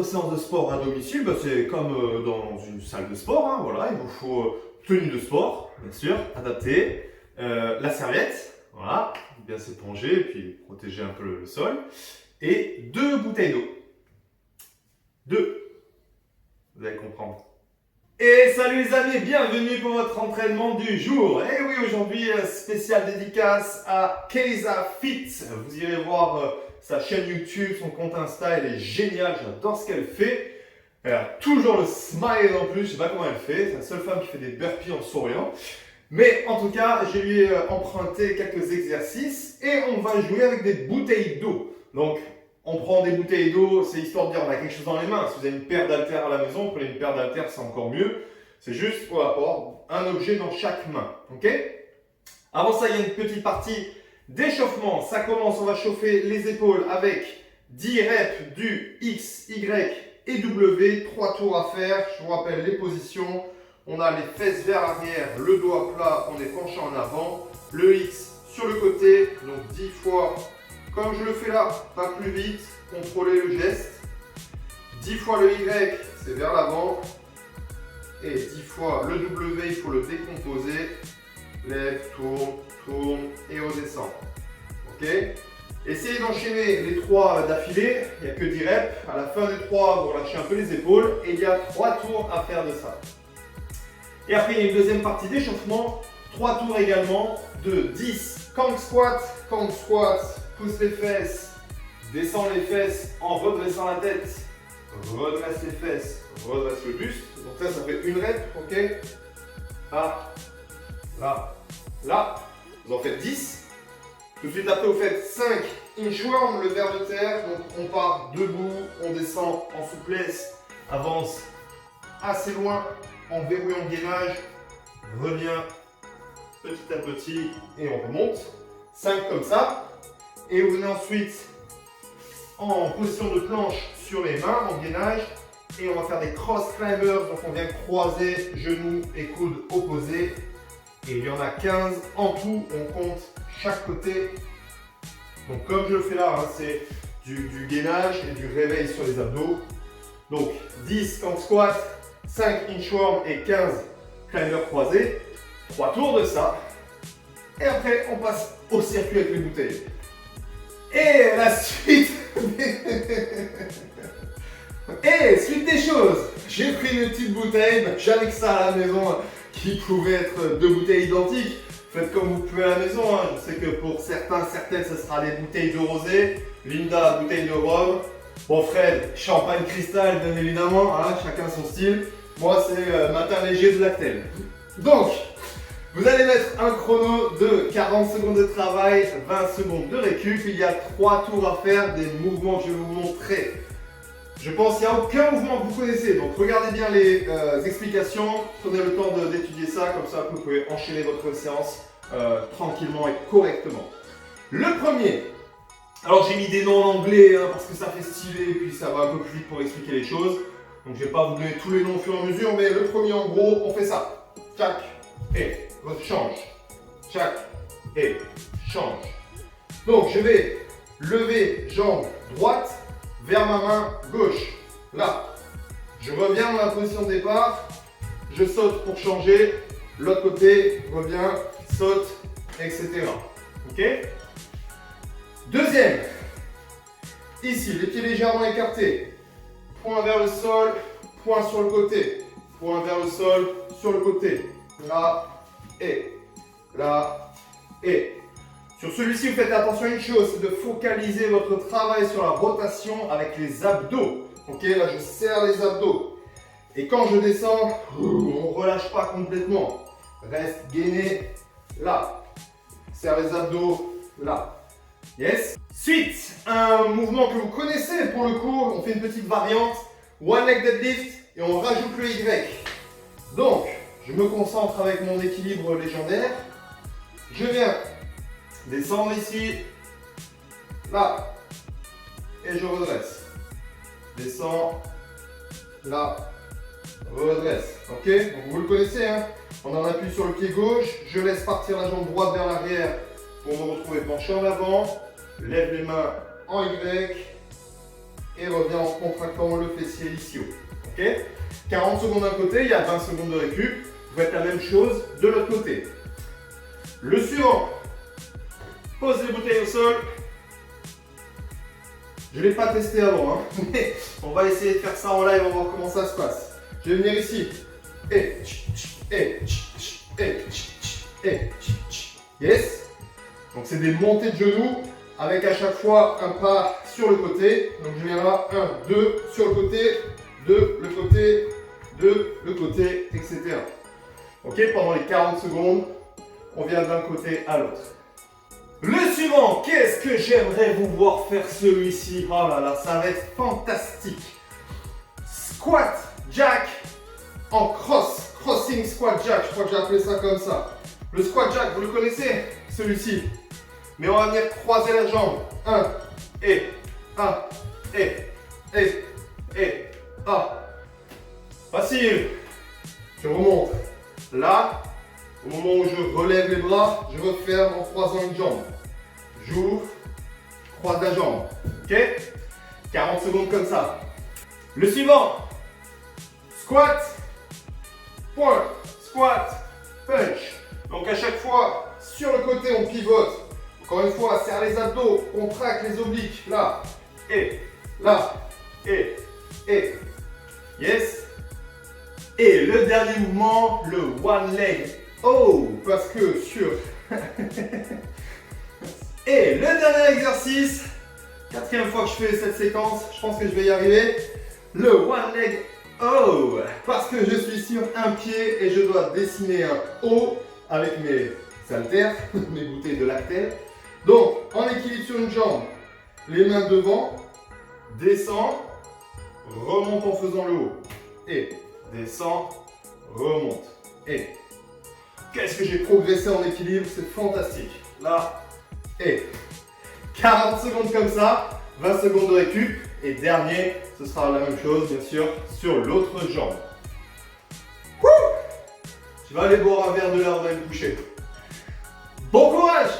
séance de sport à domicile, bah, c'est comme dans une salle de sport, hein, voilà, il vous faut tenue de sport, bien sûr, adaptée, la serviette, voilà, bien s'éponger et puis protéger un peu le sol, et 2 bouteilles d'eau. 2, vous allez comprendre. Et salut les amis, bienvenue pour votre entraînement du jour. Et oui, aujourd'hui, spécial dédicace à Keiza Fit. Vous irez voir sa chaîne YouTube, son compte Insta, elle est géniale, j'adore ce qu'elle fait. Elle a toujours le smile en plus, je sais pas comment elle fait, c'est la seule femme qui fait des burpees en souriant. Mais en tout cas, je lui ai emprunté quelques exercices et on va jouer avec des bouteilles d'eau. Donc, on prend des bouteilles d'eau, c'est histoire de dire on a quelque chose dans les mains. Si vous avez une paire d'haltères à la maison, prenez une paire d'haltères, c'est encore mieux. C'est juste pour avoir un objet dans chaque main. Ok? Avant ça, il y a une petite partie d'échauffement. Ça commence, on va chauffer les épaules avec 10 reps du X, Y et W. 3 tours à faire. Je vous rappelle les positions. On a les fesses vers l'arrière, le dos à plat, on est penché en avant. Le X sur le côté, donc 10 fois. Comme je le fais là, pas plus vite, contrôlez le geste. 10 fois le Y, c'est vers l'avant. Et 10 fois le W, il faut le décomposer. Lève, tourne, tourne et redescend. Ok? Essayez d'enchaîner les 3 d'affilée, il n'y a que 10 reps. À la fin des 3, vous relâchez un peu les épaules et il y a 3 tours à faire de ça. Et après, il y a une deuxième partie d'échauffement. 3 tours également de 10 kang squat, pousse les fesses, descends les fesses en redressant la tête, redresse les fesses, redresse le buste. Donc ça fait une rep, ok? Là, là, là. Vous en faites 10. Tout de suite après, vous faites 5 inchworm, le ver de terre. Donc on part debout, on descend en souplesse, avance assez loin en verrouillant le gainage, revient petit à petit et on remonte. 5 comme ça. Et vous venez ensuite en position de planche sur les mains, en gainage. Et on va faire des cross climbers. Donc on vient croiser genoux et coudes opposés. Et il y en a 15 en tout. On compte chaque côté. Donc comme je le fais là, hein, c'est du gainage et du réveil sur les abdos. Donc 10 kang squat, 5 inchworm et 15 climbers croisés. 3 tours de ça. Et après, on passe au circuit avec les bouteilles. Et la suite Et suite des choses, j'ai pris une petite bouteille, j'avais que ça à la maison qui pouvait être 2 bouteilles identiques. Faites comme vous pouvez à la maison, hein. Je sais que pour certaines, ce sera des bouteilles de rosé. Linda, bouteille de rhum. Bon, Fred, champagne cristal, bien évidemment, hein, chacun son style. Moi, c'est matin léger de lactel. Donc, vous allez mettre un chrono de 40 secondes de travail, 20 secondes de récup. Il y a 3 tours à faire, des mouvements que je vais vous montrer. Je pense qu'il n'y a aucun mouvement que vous connaissez. Donc regardez bien les explications, prenez le temps d'étudier ça, comme ça vous pouvez enchaîner votre séance tranquillement et correctement. Le premier, alors j'ai mis des noms en anglais hein, parce que ça fait stylé et puis ça va un peu plus vite pour expliquer les choses. Donc je ne vais pas vous donner tous les noms au fur et à mesure, mais le premier en gros, on fait ça. Tac, et change, tchac, et change. Donc je vais lever jambe droite vers ma main gauche. Là, je reviens dans la position de départ, je saute pour changer, l'autre côté, reviens, saute, etc. Ok? Deuxième, ici, les pieds légèrement écartés, point vers le sol, point sur le côté, point vers le sol, sur le côté, là, et là, et. Sur celui-ci, vous faites attention à une chose, c'est de focaliser votre travail sur la rotation avec les abdos. Ok, là je serre les abdos. Et quand je descends, on ne relâche pas complètement. Reste gainé là. Serre les abdos là. Yes. Suite, un mouvement que vous connaissez pour le coup, on fait une petite variante. One leg deadlift et on rajoute le Y. Donc, je me concentre avec mon équilibre légendaire. Je viens descendre ici, là, et je redresse. Descends, là, redresse. Ok? Donc vous le connaissez, hein? On en appuie sur le pied gauche, je laisse partir la jambe droite vers l'arrière pour me retrouver penché en avant. Lève les mains en Y et reviens en contractant le fessier ischio. Ok? 40 secondes d'un côté, il y a 20 secondes de récup. Vous faites la même chose de l'autre côté. Le suivant. Pose les bouteilles au sol. Je ne l'ai pas testé avant, hein, mais on va essayer de faire ça en live, on va voir comment ça se passe. Je vais venir ici. Yes. Donc c'est des montées de genoux avec à chaque fois un pas sur le côté. Donc je viens là, 1, 2, sur le côté, 2, le côté, 2, le côté, etc. Ok, pendant les 40 secondes, on vient d'un côté à l'autre. Le suivant, qu'est-ce que j'aimerais vous voir faire celui-ci? Oh là là, ça va être fantastique. Squat jack en crossing squat jack, je crois que j'ai appelé ça comme ça. Le squat jack, vous le connaissez, celui-ci. Mais on va venir croiser la jambe. 1, et, 1, et, 1. Facile. Je remonte. Là, au moment où je relève les bras, je referme en croisant une jambe. J'ouvre, je croise la jambe. Ok? 40 secondes comme ça. Le suivant. Squat, point, squat, punch. Donc à chaque fois, sur le côté, on pivote. Encore une fois, serre les abdos, contracte les obliques. Là, et, là, et. Yes. Et le dernier mouvement, le one leg. Oh, parce que sur... Et le dernier exercice, 4e fois que je fais cette séquence, je pense que je vais y arriver. Le one leg O, parce que je suis sur un pied et je dois dessiner un O avec mes haltères, mes bouteilles de lactel. Donc, en équilibre sur une jambe, les mains devant, descend, remonte en faisant le haut. Et descend, remonte. Et qu'est-ce que j'ai progressé en équilibre, c'est fantastique. Là, et 40 secondes comme ça, 20 secondes de récup. Et dernier, ce sera la même chose, bien sûr, sur l'autre jambe. Wouh! Tu vas aller boire un verre de l'air, on va aller me coucher. Bon courage!